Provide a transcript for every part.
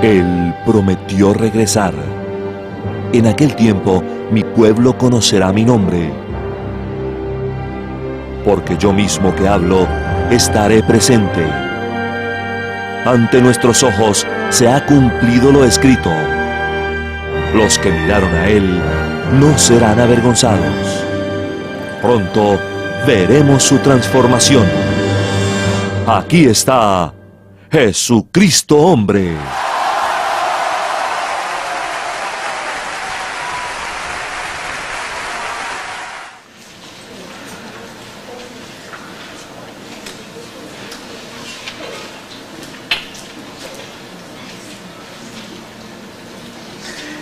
Él prometió regresar. En aquel tiempo mi pueblo conocerá mi nombre. Porque yo mismo que hablo, estaré presente. Ante nuestros ojos se ha cumplido lo escrito. Los que miraron a Él no serán avergonzados. Pronto veremos su transformación. Aquí está Jesucristo hombre.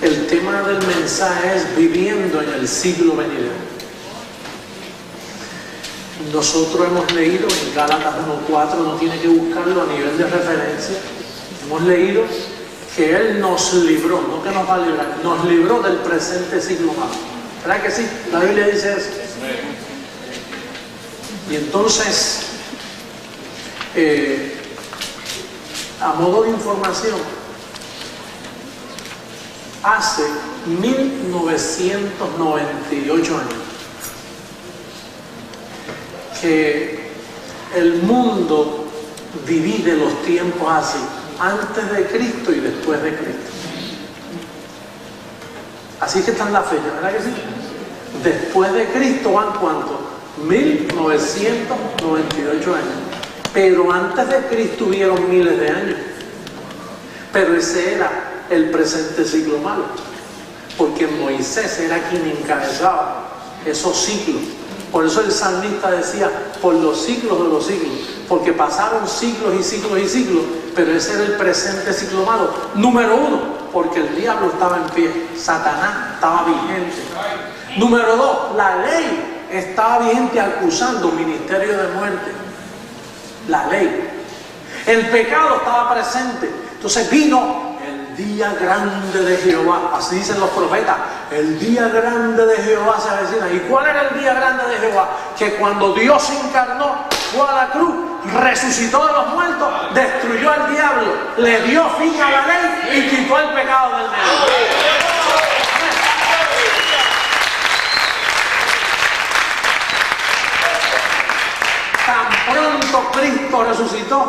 El tema del mensaje es viviendo en el siglo venidero. Nosotros hemos leído en Gálatas 1:4, no tiene que buscarlo a nivel de referencia. Hemos leído que Él nos libró, no que nos va a librar, nos libró del presente siglo malo. ¿Verdad que sí? La Biblia dice eso. Y entonces, a modo de información, hace 1998 años que el mundo divide los tiempos así, antes de Cristo y después de Cristo. Así que están las fechas, ¿verdad que sí? Después de Cristo van ¿cuánto? 1998 años. Pero antes de Cristo hubieron miles de años. Pero ese era el presente siglo malo, porque Moisés era quien encabezaba esos siglos. Por eso el salmista decía, por los siglos de los siglos, porque pasaron siglos y siglos y siglos, pero ese era el presente siglo malo. Número uno, porque el diablo estaba en pie, Satanás estaba vigente. Número dos, la ley estaba vigente acusando ministerio de muerte. La ley. El pecado estaba presente. Entonces vino el día grande de Jehová, así dicen los profetas, el día grande de Jehová se avecina. ¿Y cuál era el día grande de Jehová? Que cuando Dios se encarnó, fue a la cruz, resucitó de los muertos, destruyó al diablo, le dio fin a la ley y quitó el pecado del medio. Tan pronto Cristo resucitó,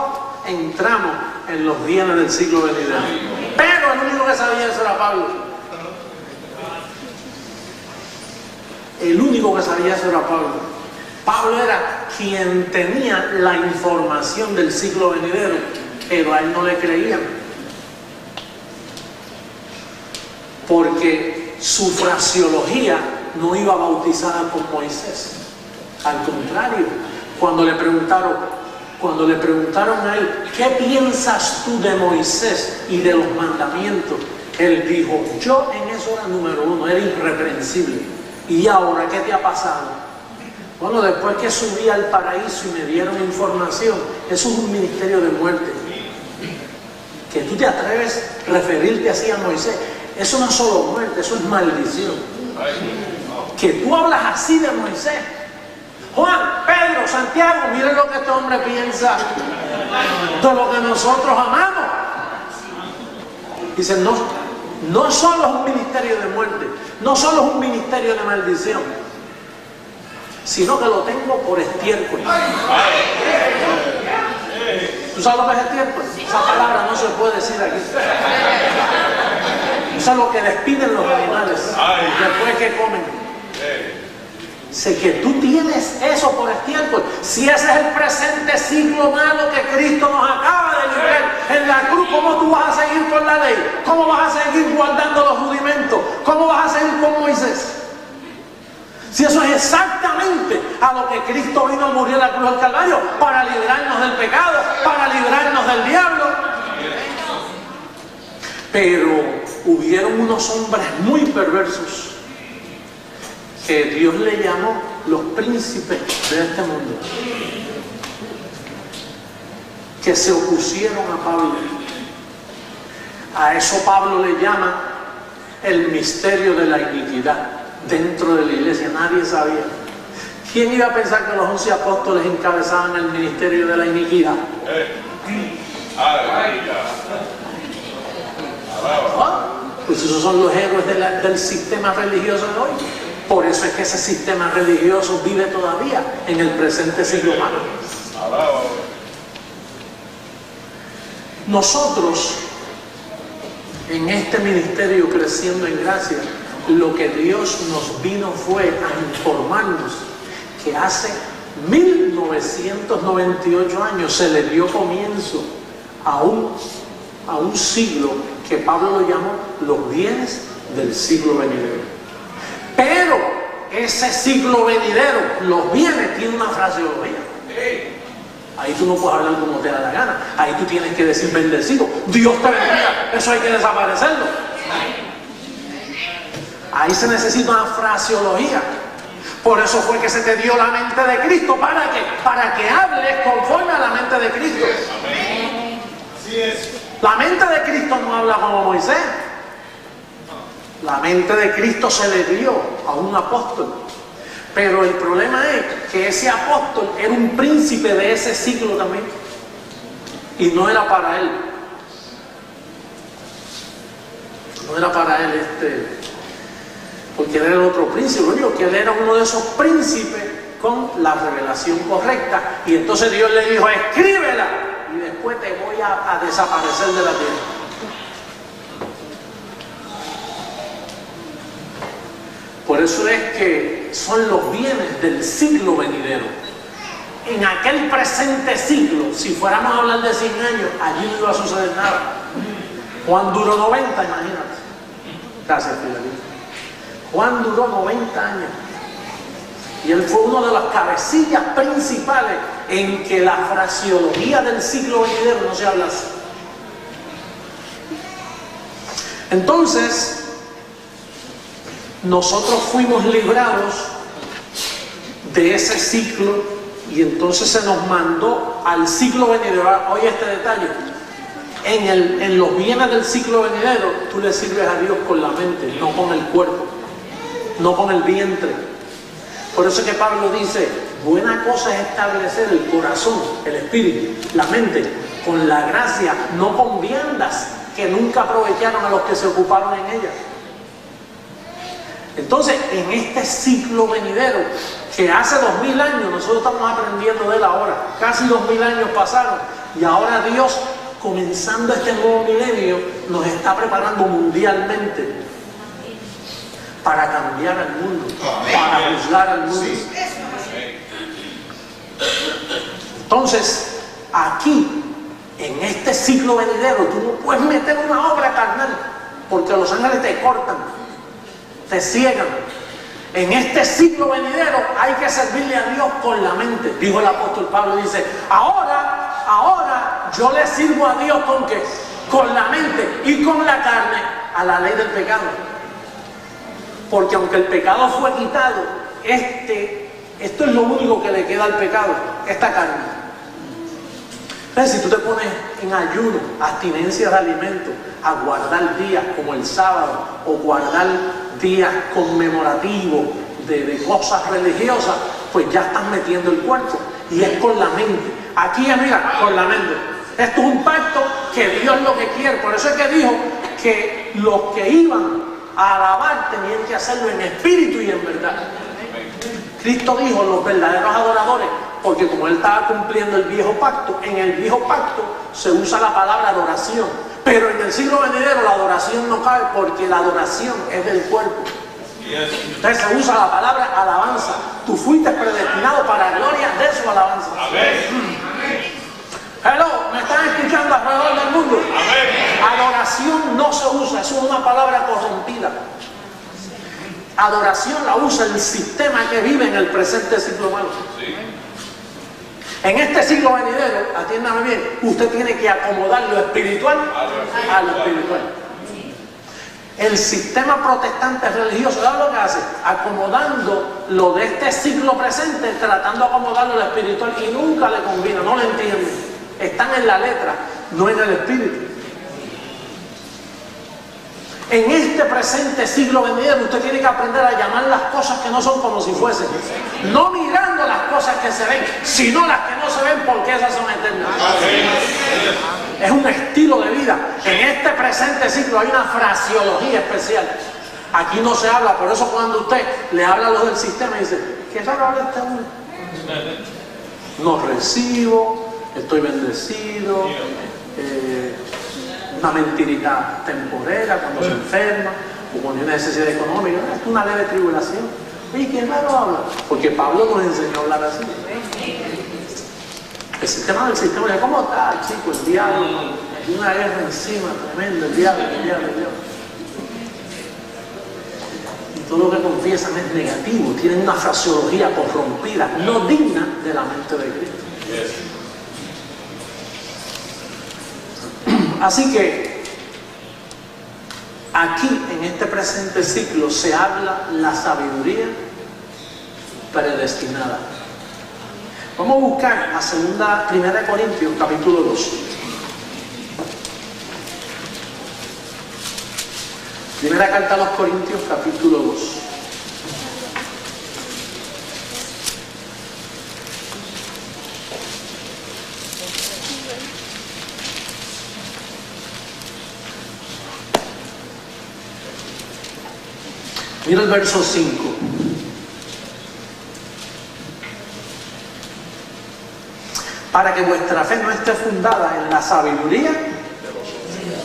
entramos en los bienes del siglo venidero. Pero el único que sabía eso era Pablo. El único que sabía eso era Pablo. Pablo era quien tenía la información del siglo venidero, pero a él no le creían. Porque su fraseología no iba bautizada con Moisés. Al contrario, cuando le preguntaron a él, ¿qué piensas tú de Moisés y de los mandamientos? Él dijo, yo en eso era número uno, era irreprensible. ¿Y ahora qué te ha pasado? Bueno, después que subí al paraíso y me dieron información, eso es un ministerio de muerte. Que tú te atreves a referirte así a Moisés, eso no es solo muerte, eso es maldición. Que tú hablas así de Moisés. Juan, Pedro, Santiago, miren lo que este hombre piensa de lo que nosotros amamos. Dicen, no solo es un ministerio de muerte, no solo es un ministerio de maldición, sino que lo tengo por estiércol. ¿Tú sabes lo que es estiércol? Esa palabra no se puede decir aquí. Eso es lo que despiden los animales después que comen. Sé que tú tienes eso por estiércol. Si ese es el presente siglo malo que Cristo nos acaba de librar en la cruz, ¿cómo tú vas a seguir con la ley? ¿Cómo vas a seguir guardando los rudimentos? ¿Cómo vas a seguir con Moisés? Si eso es exactamente a lo que Cristo vino a morir en la cruz del Calvario, para librarnos del pecado, para librarnos del diablo. Pero hubieron unos hombres muy perversos que Dios le llamó los príncipes de este mundo, que se opusieron a Pablo. A eso Pablo le llama el misterio de la iniquidad dentro de la iglesia. Nadie sabía. ¿Quién iba a pensar que los 11 apóstoles encabezaban el ministerio de la iniquidad? Pues esos son los héroes del sistema religioso de hoy. Por eso es que ese sistema religioso vive todavía en el presente siglo humano. Nosotros, en este ministerio Creciendo en Gracia, lo que Dios nos vino fue a informarnos que hace 1998 años se le dio comienzo a un siglo que Pablo lo llamó los bienes del siglo venidero. Pero ese siglo venidero, los bienes, tiene una fraseología. Ahí tú no puedes hablar como te da la gana. Ahí tú tienes que decir bendecido, Dios te bendiga. Eso hay que desaparecerlo. Ahí se necesita una fraseología. Por eso fue que se te dio la mente de Cristo. ¿Para qué? Para que hables conforme a la mente de Cristo. Así es. La mente de Cristo no habla como Moisés. La mente de Cristo se le dio a un apóstol. Pero el problema es que ese apóstol era un príncipe de ese siglo también. Y no era para él. No era para él porque él era otro príncipe. Lo único que él era uno de esos príncipes con la revelación correcta. Y entonces Dios le dijo, escríbela. Y después te voy a desaparecer de la tierra. Por eso es que son los bienes del siglo venidero. En aquel presente siglo, si fuéramos a hablar de 100 años, allí no iba a suceder nada. Juan duró 90, imagínate. Gracias, Fidelito. Juan duró 90 años. Y él fue uno de las cabecillas principales en que la fraseología del siglo venidero no se hablase. Entonces, nosotros fuimos librados de ese ciclo y entonces se nos mandó al siglo venidero. Oye este detalle, en los bienes del siglo venidero tú le sirves a Dios con la mente, no con el cuerpo, no con el vientre. Por eso es que Pablo dice, buena cosa es establecer el corazón, el espíritu, la mente, con la gracia, no con viandas que nunca aprovecharon a los que se ocuparon en ellas. Entonces, en este ciclo venidero, que hace 2000 años, nosotros estamos aprendiendo de él ahora, casi 2000 años pasaron, y ahora Dios, comenzando este nuevo milenio, nos está preparando mundialmente para cambiar el mundo, para juzgar al mundo. Entonces, aquí, en este ciclo venidero, tú no puedes meter una obra carnal, porque los ángeles te cortan, te ciegan. En este siglo venidero hay que servirle a Dios con la mente. Dijo el apóstol Pablo, dice, ahora yo le sirvo a Dios ¿con qué? Con la mente y con la carne a la ley del pecado. Porque aunque el pecado fue quitado, esto es lo único que le queda al pecado, esta carne. Entonces, si tú te pones en ayuno, abstinencia de alimentos, a guardar días como el sábado o guardar días conmemorativos de cosas religiosas, pues ya estás metiendo el cuerpo y es con la mente. Aquí es, mira, con la mente. Esto es un pacto que Dios lo que quiere. Por eso es que dijo que los que iban a alabar tenían que hacerlo en espíritu y en verdad. Cristo dijo, los verdaderos adoradores, porque como él estaba cumpliendo el viejo pacto, en el viejo pacto se usa la palabra adoración, pero en el siglo venidero la adoración no cabe porque la adoración es del cuerpo. Entonces se usa la palabra alabanza. Tú fuiste predestinado para la gloria de su alabanza. Hello, ¿me están escuchando alrededor del mundo? Adoración no se usa, eso es una palabra corrompida. Adoración la usa el sistema que vive en el presente siglo humano. En este siglo venidero, atiéndame bien, usted tiene que acomodar lo espiritual a lo espiritual. El sistema protestante religioso, ¿sabes lo que hace? Acomodando lo de este siglo presente, tratando de acomodarlo a lo espiritual y nunca le combina, no lo entienden. Están en la letra, no en el espíritu. En este presente siglo venidero usted tiene que aprender a llamar las cosas que no son como si fuesen. No mirando las cosas que se ven, sino las que no se ven porque esas son eternas. es un estilo de vida. En este presente ciclo hay una fraseología especial. Aquí no se habla, por eso cuando usted le habla a los del sistema y dice, ¿qué raro habla este hombre? No recibo, estoy bendecido, una mentirita temporera cuando se enferma o cuando hay una necesidad económica, es una leve tribulación. Oye, ¿qué raro habla? Porque Pablo nos enseñó a hablar así. El sistema del sistema, ¿cómo está, chico? El diablo, hay una guerra encima tremenda, el diablo. Y todo lo que confiesan es negativo, tienen una fraseología corrompida, no digna de la mente de Cristo. Así que aquí en este presente ciclo se habla la sabiduría predestinada. Vamos a buscar la primera Corintios capítulo 2. Primera carta a los Corintios capítulo 2. Mira el verso 5. Para que vuestra fe no esté fundada en la sabiduría.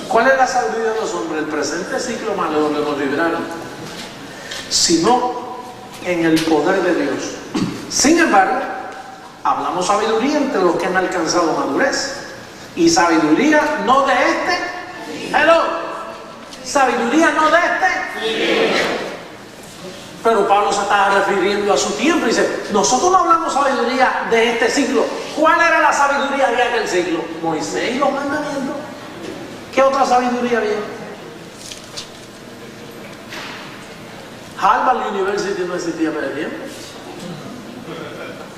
¿Cuál es la sabiduría de los hombres? El presente ciclo malo donde nos libraron. Sino en el poder de Dios. Sin embargo, hablamos sabiduría entre los que han alcanzado madurez. Y sabiduría no de este. Hello. Sabiduría no de este. Pero Pablo se estaba refiriendo a su tiempo y dice, nosotros no hablamos sabiduría de este ciclo. ¿Cuál era la sabiduría de aquel ciclo? Moisés y los mandamientos. ¿Qué otra sabiduría había? Harvard University no existía para el tiempo.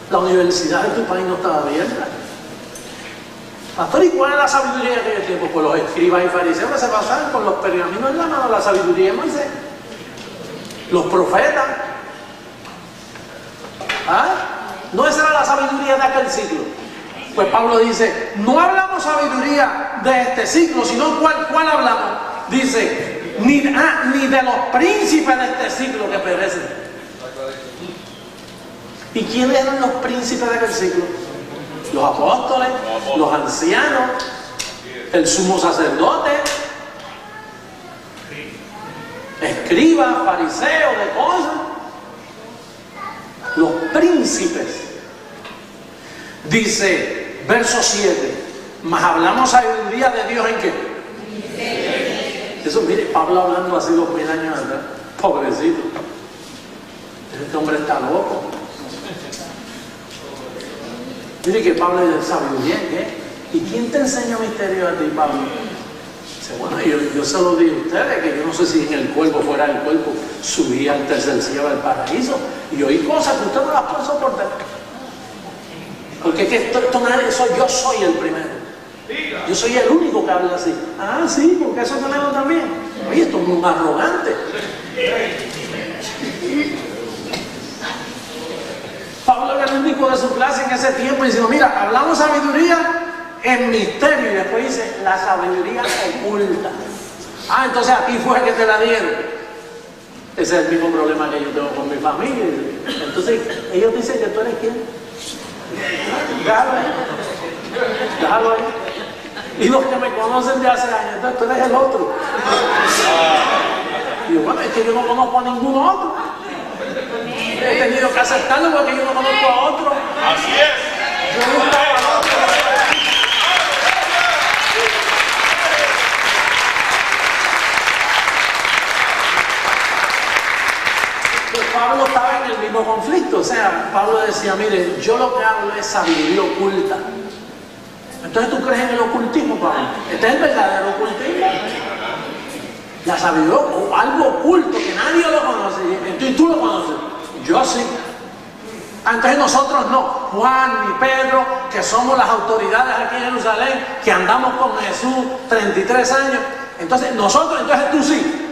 La universidad de tu país no estaba abierta. Pastor, ¿y cuál es la sabiduría de aquel tiempo? Pues los escribas y fariseos que se pasaban con los pergaminos en la mano, la sabiduría de Moisés. Los profetas. ¿No esa era la sabiduría de aquel ciclo? Pues Pablo dice, no hablamos sabiduría de este ciclo, sino ¿cuál hablamos? Dice, ni de los príncipes de este ciclo que perecen. ¿Y quiénes eran los príncipes de aquel ciclo? Los apóstoles, los ancianos, el sumo sacerdote, escribas, fariseos, de cosas. Los príncipes. Dice, verso 7, mas hablamos sabiduría de Dios en qué. Eso, mire, Pablo hablando así 2000 años atrás. Pobrecito. Este hombre está loco. Mire que Pablo dice, sabiduría en qué. ¿Y quién te enseña misterio a ti, Pablo? Bueno, yo se lo digo a ustedes, que yo no sé si en el cuerpo, fuera del cuerpo, subía al tercer cielo del paraíso y oí cosas que usted no las puede soportar. Porque es que yo soy el primero. Yo soy el único que habla así. Ah, sí, porque eso tenemos también. Oye, esto es muy arrogante. Pablo era el único de su clase en ese tiempo diciendo, mira, hablamos sabiduría en misterio, y después dice la sabiduría oculta. Entonces a ti fue que te la dieron. Ese es el mismo problema que yo tengo con mi familia. Entonces ellos dicen que tú eres quién. Déjalo ahí. Y los que me conocen de hace años, entonces tú eres el otro. Y yo, bueno, es que yo no conozco a ningún otro. He tenido que aceptarlo porque yo no conozco a otro. Así es. Yo no estaba al otro. Pablo estaba en el mismo conflicto, o sea, Pablo decía, mire, yo lo que hablo es sabiduría oculta. Entonces, ¿tú crees en el ocultismo, Pablo? Este es el verdadero ocultismo. La sabiduría, o algo oculto que nadie lo conoce, y tú lo conoces. Yo sí. Entonces nosotros no, Juan ni Pedro, que somos las autoridades aquí en Jerusalén, que andamos con Jesús 33 años. Entonces, entonces tú sí.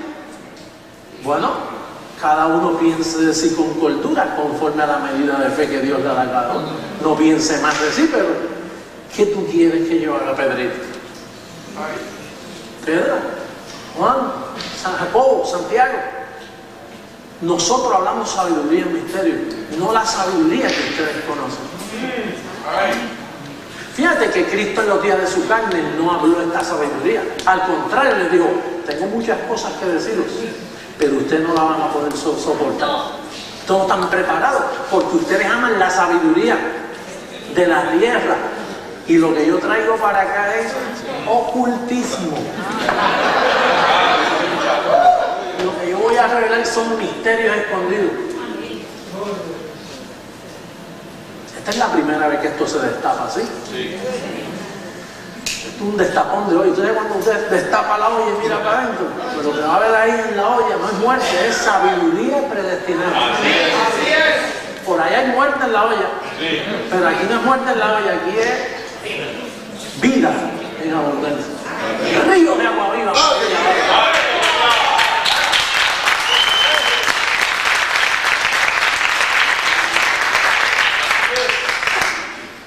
Bueno, cada uno piense de sí con cordura, conforme a la medida de fe que Dios le da a cada uno. No piense más de sí, pero ¿qué tú quieres que yo haga, Pedrito? Pedro, Juan, San Jacobo, Santiago. Nosotros hablamos sabiduría en misterio, no la sabiduría que ustedes conocen. Fíjate que Cristo en los días de su carne no habló esta sabiduría. Al contrario, les dijo, tengo muchas cosas que deciros, pero ustedes no la van a poder soportar. Todos están preparados porque ustedes aman la sabiduría de la tierra. Y lo que yo traigo para acá es ocultismo. Lo que yo voy a revelar son misterios escondidos. Esta es la primera vez que esto se destapa, ¿sí? Esto es un destapón de olla. Entonces cuando usted destapa la olla y mira para adentro, pues lo que va a ver ahí en la olla no es muerte, es sabiduría predestinada. Por ahí hay muerte en la olla, pero aquí no es muerte en la olla, aquí es vida en abundancia. Río de agua viva.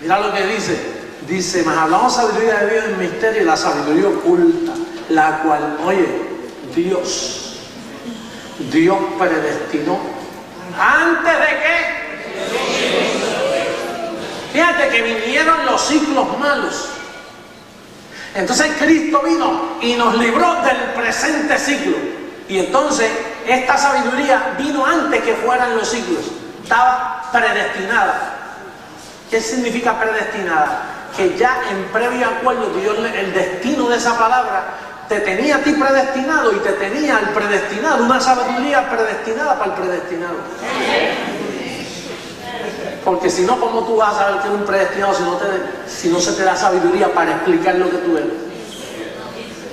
Mira lo que dice, mas hablamos sabiduría de Dios en misterio y la sabiduría oculta, la cual, oye, Dios predestinó antes de que, fíjate que vinieron los siglos malos. Entonces Cristo vino y nos libró del presente siglo. Y entonces esta sabiduría vino antes que fueran los siglos. Estaba predestinada. ¿Qué significa predestinada? Que ya en previo acuerdo Dios, el destino de esa palabra, te tenía a ti predestinado y te tenía al predestinado, una sabiduría predestinada para el predestinado. Porque si no, ¿cómo tú vas a saber que eres un predestinado si no se te da sabiduría para explicar lo que tú eres?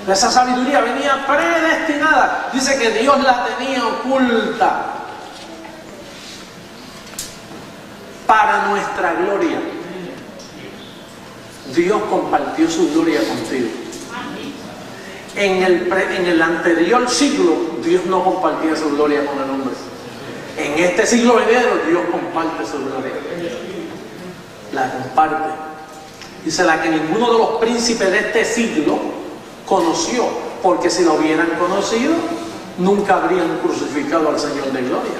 Esa sabiduría venía predestinada. Dice que Dios la tenía oculta para nuestra gloria. Dios compartió su gloria contigo. En el anterior siglo, Dios no compartía su gloria con el hombre. En este siglo venidero, Dios comparte su gloria. La comparte. Dice la que ninguno de los príncipes de este siglo conoció, porque si lo hubieran conocido, nunca habrían crucificado al Señor de gloria.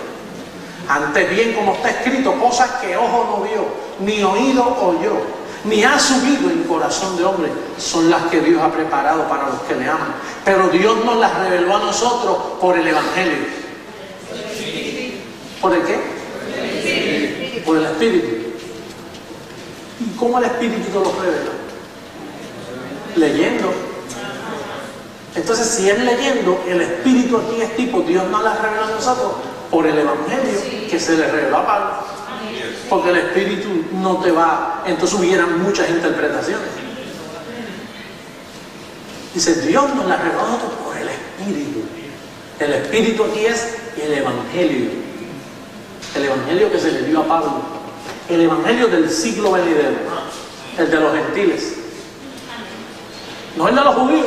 Antes bien, como está escrito, cosas que ojo no vio, ni oído oyó, ni ha subido en corazón de hombre, son las que Dios ha preparado para los que le aman. Pero Dios nos las reveló a nosotros por el Evangelio. ¿Por el qué? Por el Espíritu. ¿Y cómo el Espíritu te lo revela? Leyendo. Entonces, si es leyendo, el Espíritu aquí es tipo, Dios nos las reveló a nosotros por el Evangelio que se le reveló a Pablo. Porque el Espíritu no te va, entonces hubieran muchas interpretaciones. Dice, Dios nos las reveló a nosotros por el Espíritu. El Espíritu aquí es el Evangelio. El Evangelio que se le dio a Pablo. El Evangelio del siglo venidero. El de los gentiles. No el de los judíos.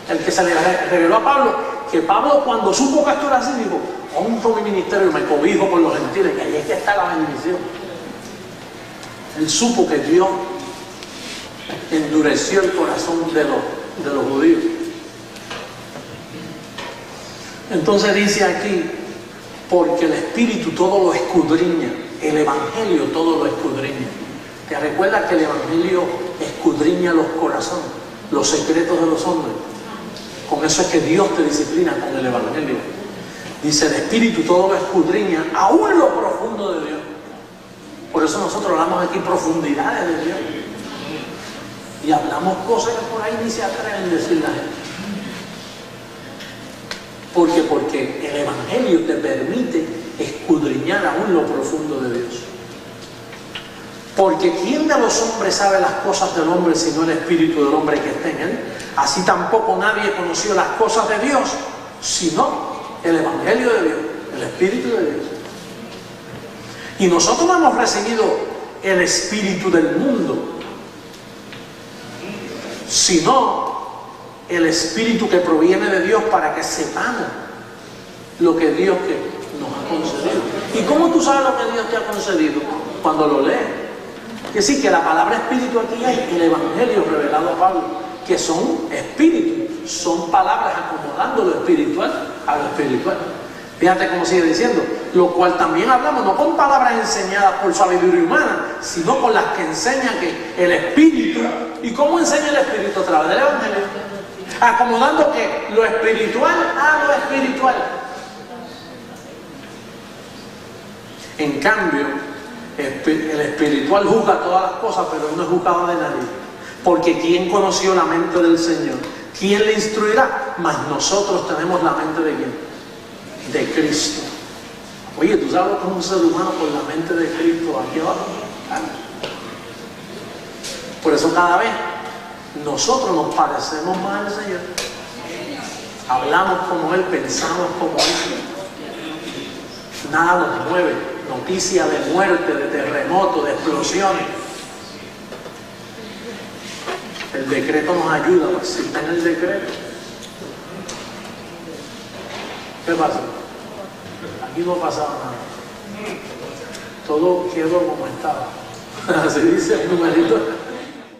El que se le reveló a Pablo. Que Pablo, cuando supo que esto era así, dijo, honro mi ministerio y me cobijo por los gentiles, que ahí es que está la bendición. Él supo que Dios endureció el corazón de los judíos. Entonces dice aquí, porque el Espíritu todo lo escudriña, el Evangelio todo lo escudriña. ¿Te recuerdas que el Evangelio escudriña los corazones, los secretos de los hombres? Con eso es que Dios te disciplina con el Evangelio. Dice, el Espíritu todo lo escudriña, aún lo profundo de Dios. Por eso nosotros hablamos aquí profundidades de Dios. Y hablamos cosas que por ahí ni se atreven a decir la gente. Porque el Evangelio te permite escudriñar aún lo profundo de Dios. Porque ¿quién de los hombres sabe las cosas del hombre sino el Espíritu del hombre que está en él? Así tampoco nadie conoció las cosas de Dios sino el Evangelio de Dios, el Espíritu de Dios. Y nosotros no hemos recibido el Espíritu del mundo, sino el Espíritu que proviene de Dios para que sepamos lo que Dios nos ha concedido. ¿Y cómo tú sabes lo que Dios te ha concedido? Cuando lo lees. Es decir, que la palabra espíritu aquí hay el evangelio revelado a Pablo, que son espíritus, son palabras acomodando lo espiritual a lo espiritual. Fíjate cómo sigue diciendo, lo cual también hablamos, no con palabras enseñadas por sabiduría humana, sino con las que enseña que el espíritu, ¿y cómo enseña el espíritu? A través del evangelio, acomodando que lo espiritual a lo espiritual. En cambio, el espiritual juzga todas las cosas, pero él no es juzgado de nadie. Porque ¿quién conoció la mente del Señor? ¿Quién le instruirá? Mas nosotros tenemos la mente de ¿quién? De Cristo. Oye, ¿tú sabes cómo un ser humano con la mente de Cristo aquí abajo? Por eso cada vez nosotros nos parecemos más al Señor. Hablamos como Él, pensamos como Él. Nada nos mueve. Noticias de muerte, de terremotos, de explosiones. El decreto nos ayuda, pues si está en el decreto. ¿Qué pasa? Aquí no pasaba nada. Todo quedó como estaba. Así dice el numerito.